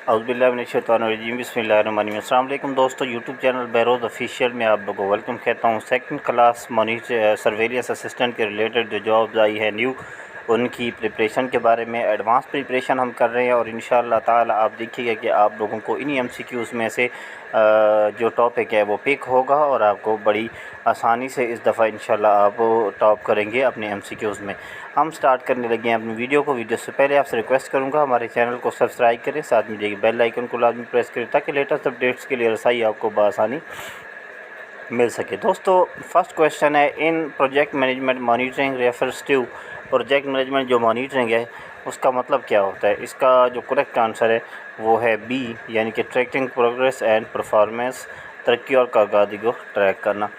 औज़ुबिल्लाहि बिस्मिल्लाहिर्रहमानिर्रहीम। अस्सलाम वालेकुम दोस्तों, यूट्यूब चैनल बहरोज़ ऑफिशियल में आप लोगों को वेलकम कहता हूँ। Second class monitor surveillance assistant के रिलेटेड जो जॉब्स आई है न्यू, उनकी प्रिपरेशन के बारे में एडवांस प्रिपरेशन हम कर रहे हैं और इंशाअल्लाह ताला आप देखिएगा कि आप लोगों को इन्हीं एमसीक्यूज़ में से जो टॉपिक है वो पिक होगा और आपको बड़ी आसानी से इस दफ़ा इंशाअल्लाह आप टॉप करेंगे अपने एमसीक्यूज़ में। हम स्टार्ट करने लगे हैं अपनी वीडियो से पहले आपसे रिक्वेस्ट करूंगा हमारे चैनल को सब्सक्राइब करें, साथ में जो बेल आइकन को लाजमी प्रेस करें ताकि लेटेस्ट अपडेट्स के लिए रसाई आपको बआसानी मिल सके। दोस्तों, फर्स्ट क्वेश्चन है, in project management monitoring refers to, project management जो मॉनिटरिंग है उसका मतलब क्या होता है? इसका जो करेक्ट आंसर है वो है बी, यानी कि ट्रैकिंग प्रोग्रेस एंड परफॉर्मेंस, तरक्की और कारकर्दगी को ट्रैक करना।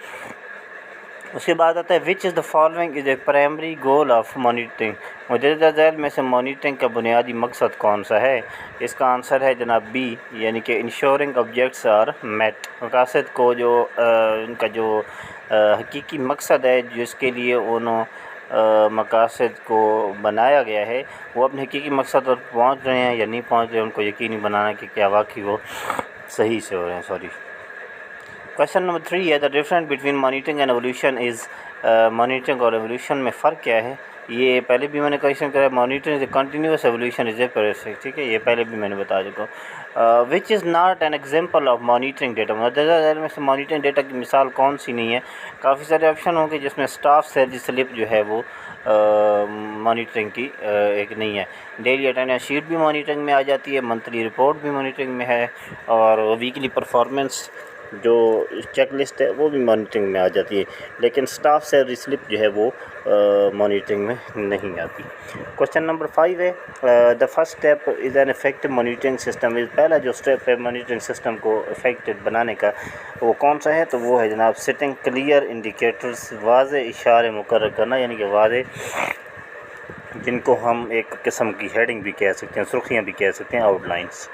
उसके बाद आता है which is the following is A primary goal of monitoring, मौजूदा झैल में से मॉनिटरिंग का बुनियादी मकसद कौन सा है? इसका आंसर है जनाब बी, यानी कि इंश्योरिंग ऑब्जेक्ट्स आर मेट, मकासद को जो उनका जो हकीकी मकसद है जिसके लिए उन्होंने मकासद को बनाया गया है वो अपने हकीकी मकसद पर पहुँच रहे हैं या नहीं पहुँच रहे, उनको यकीनी बनाना कि क्या वाकई वो सही से हो रहे हैं। क्वेश्चन नंबर 3 है, the difference between monitoring and evolution is, monitoring और एवोल्यूशन में फ़र्क क्या है? ये पहले भी मैंने क्वेश्चन करा, monitoring is a continuous, evolution is a process, ठीक है, ये पहले भी मैंने बता चुका हूँ। Which is not an example of monitoring data, मौजूदा में से मॉनिटरिंग डेटा की मिसाल कौन सी नहीं है? काफ़ी सारे ऑप्शन होंगे जिसमें स्टाफ सैलरी स्लिप जो है वो मॉनिटरिंग की एक नहीं है। डेली अटेंडेंस शीट भी मॉनिटरिंग में आ जाती है, मंथली रिपोर्ट भी मॉनिटरिंग में है और वीकली परफॉर्मेंस जो चेक लिस्ट है वो भी मॉनिटरिंग में आ जाती है, लेकिन स्टाफ सैलरी स्लिप जो है वो मॉनिटरिंग में नहीं आती। क्वेश्चन नंबर 5 है, the first step is an effective monitoring system, पहला जो स्टेप है मॉनिटरिंग सिस्टम को इफेक्टिव बनाने का वो कौन सा है? तो वो है जनाब सेटिंग क्लियर इंडिकेटर्स, वाज़े इशारे मुकर्रर करना, यानी कि वाज़े जिनको हम एक किस्म की हेडिंग भी कह सकते हैं, सुर्खियाँ भी कह सकते हैं, आउटलाइंस।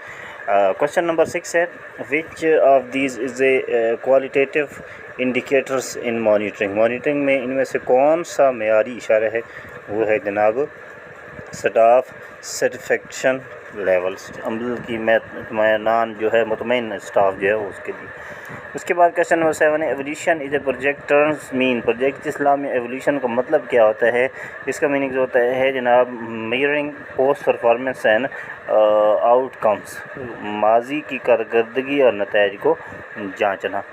क्वेश्चन नंबर 6 है, which of these is A qualitative indicators in monitoring, monitoring में इनमें से कौन सा मेयारी इशारा है? वो है जनाब स्टाफ सेटिस्फेक्शन लेवल्स, अमल की मैनान जो है मुतमईन स्टाफ जो है उसके लिए। उसके बाद क्वेश्चन नंबर 7 है, evolution is a project terms mean, project इस्लाम में एवोल्यूशन का मतलब क्या होता है? इसका मीनिंग जो होता है जनाब measuring post performance and outcomes, माजी की कारकर्दगी और नताइज को जांचना।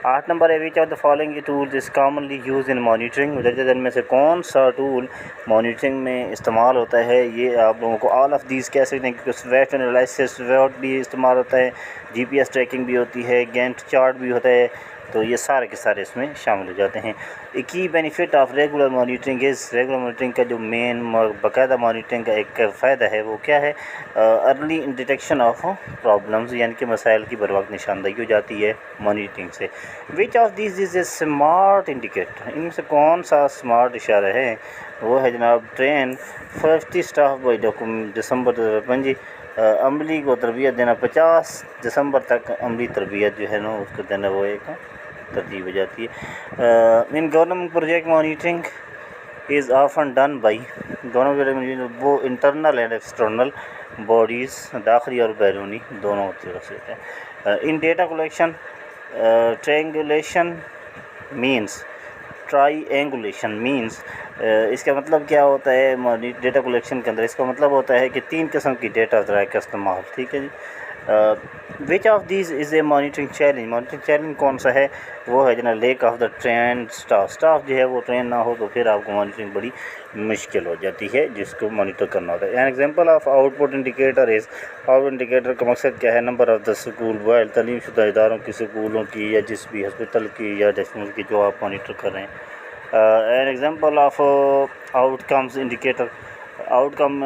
8 नंबर है, which of the following tools is commonly use in monitoring, मुदर्रजन में से कौन सा टूल मॉनिटरिंग में इस्तेमाल होता है? ये आप लोगों को ऑल ऑफ दीज कह सकते हैं क्योंकि स्वेट एनालिसिस स्वेट भी इस्तेमाल होता है, जीपीएस ट्रैकिंग भी होती है, गैंट चार्ट भी होता है, तो ये सारे के सारे इसमें शामिल हो जाते हैं। एक की benefit of regular monitoring is, regular monitoring का जो मेन बाकायदा मॉनिटरिंग का एक फ़ायदा है वो क्या है? अर्ली डिटेक्शन ऑफ प्रॉब्लम्स, यानी कि मसाइल की बर वक्त निशानदही हो जाती है मॉनिटरिंग से। Which of this is a smart indicator, इनमें से कौन सा स्मार्ट इशारा है? वो है जनाब ट्रेन 50 स्टाफ बाई दिसंबर 2025, अमली को तरबियत देना, 50 दिसंबर तक अमली तरबियत जो है ना उसको देना, वो एक तरतीब हो जाती है। In government project monitoring is often done by, government वो इंटरनल एंड एक्सटर्नल बॉडीज़, दाखिली और बैरूनी दोनों तरफ से है। In data collection triangulation means, triangulation means, इसका मतलब क्या होता है डेटा कलेक्शन के अंदर? इसका मतलब होता है कि 3 किस्म की डेटा ज़राए का इस्तेमाल, ठीक है जी। Which of these is a monitoring challenge, monitoring challenge कौन सा है? वो है जना lack of the train staff, staff जो है वो ट्रेन ना हो तो फिर आपको मॉनिटरिंग बड़ी मुश्किल हो जाती है जिसको मॉनिटर करना होता है। An example of output indicator is, output indicator का मकसद क्या है? Number of the school while, तालीम शुदा इदारों की, स्कूलों की या जिस भी हस्पताल की या डेस्टिनेशन की जो आप मॉनिटर कर रहे हैं। An example of outcomes indicator, outcome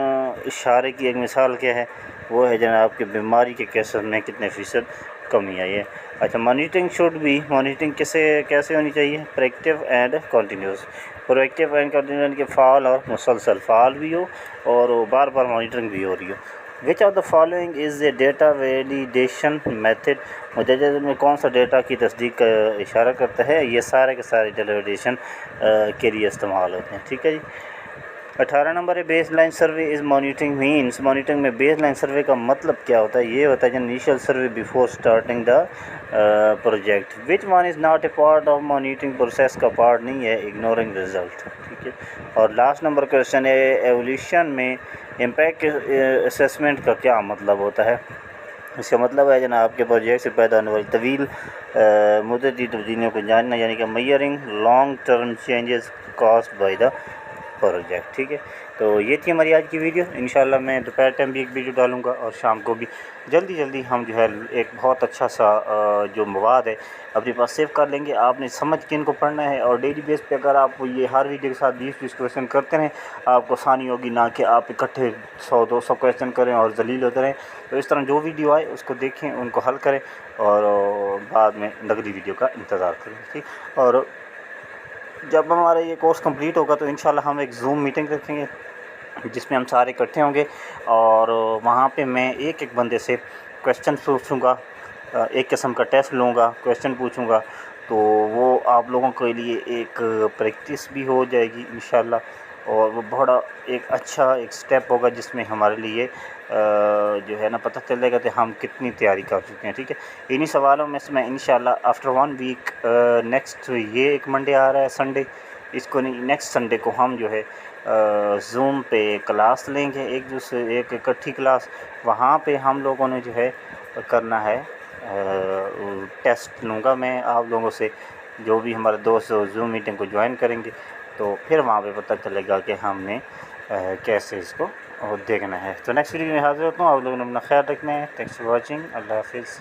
इशारे की एक मिसाल क्या है? वो है जनाब आपकी बीमारी के केसेस में कितने फ़ीसद कमी आई है। अच्छा, मॉनिटरिंग शुड भी, मॉनिटरिंग कैसे होनी चाहिए? Proactive and continuous, proactive and continuous के फ़ाल और मुसलसल, फ़ाल भी हो और बार बार मॉनिटरिंग भी हो रही हो। Which of the following is a data validation method, मुदर्रजा झैल में कौन सा डेटा की तस्दीक का इशारा करता है? ये सारे के सारे डेटा वैलिडेशन के लिए इस्तेमाल होते हैं, ठीक है जी। 18 نمبر ہے base line survey is monitoring means. Monitoring میں بیس لائن سروے کا مطلب کیا ہوتا ہے؟ یہ ہوتا ہے initial survey before starting the project. Which one is not a part of monitoring process کا پارٹ نہیں ہے. Ignoring result. ٹھیک ہے. اور لاسٹ نمبر کویشچن ہے ایولیوشن میں امپیکٹ اسیسمنٹ کا کیا مطلب ہوتا ہے؟ اس کا مطلب ہے جناب کے پروجیکٹ سے پیدا ہونے والی طویل مدتی تبدیلیوں کو جاننا، یعنی کہ میئرنگ long term changes caused by the project. ٹھیک ہے. تو یہ تھی ہماری آج کی ویڈیو. انشاءاللہ میں دوپہر ٹائم بھی ایک ویڈیو ڈالوں گا اور شام کو بھی. جلدی ہم جو ہے ایک بہت اچھا سا جو مواد ہے اپنے پاس سیو کر لیں گے. آپ نے سمجھ کے ان کو پڑھنا ہے اور ڈیلی بیس پہ اگر آپ یہ ہر ویڈیو کے ساتھ 20 کویشچن کرتے رہیں آپ کو آسانی ہوگی، نہ کہ آپ اکٹھے 100-200 کویشچن کریں اور ذلیل ہوتے رہیں. تو اس طرح جو ویڈیو آئے اس کو دیکھیں، ان کو حل کریں اور بعد میں اگلی ویڈیو کا انتظار کریں. ٹھیک. اور جب ہمارا یہ کورس کمپلیٹ ہوگا تو انشاءاللہ ہم ایک زوم میٹنگ رکھیں گے جس میں ہم سارے اکٹھے ہوں گے اور وہاں پہ میں ایک بندے سے کویشچن پوچھوں گا، ایک قسم کا ٹیسٹ لوں گا، کویشچن پوچھوں گا. تو وہ آپ لوگوں کے لیے ایک پریکٹس بھی ہو جائے گی انشاءاللہ، اور وہ بڑا ایک اچھا ایک سٹیپ ہوگا جس میں ہمارے لیے جو ہے نا پتہ چلے گا کہ ہم کتنی تیاری کر چکے ہیں. ٹھیک ہے. انہی سوالوں میں سے میں انشاءاللہ آفٹر 1 ویک نیکسٹ یہ ایک منڈے آ رہا ہے سنڈے، اس کو نہیں نیکسٹ سنڈے کو ہم جو ہے زوم پہ کلاس لیں گے، ایک اکٹھی کلاس. وہاں پہ ہم لوگوں نے جو ہے کرنا ہے ٹیسٹ لوں گا میں آپ لوگوں سے، جو بھی ہمارے دوست زوم میٹنگ کو جوائن کریں گے تو پھر وہاں پہ پتہ چلے گا کہ ہم نے کیسے اس کو دیکھنا ہے. تو نیکسٹ ویڈیو میں حاضر ہوتا ہوں. آپ لوگوں نے اپنا خیال رکھنا ہے. Thanks for watching. اللہ حافظ.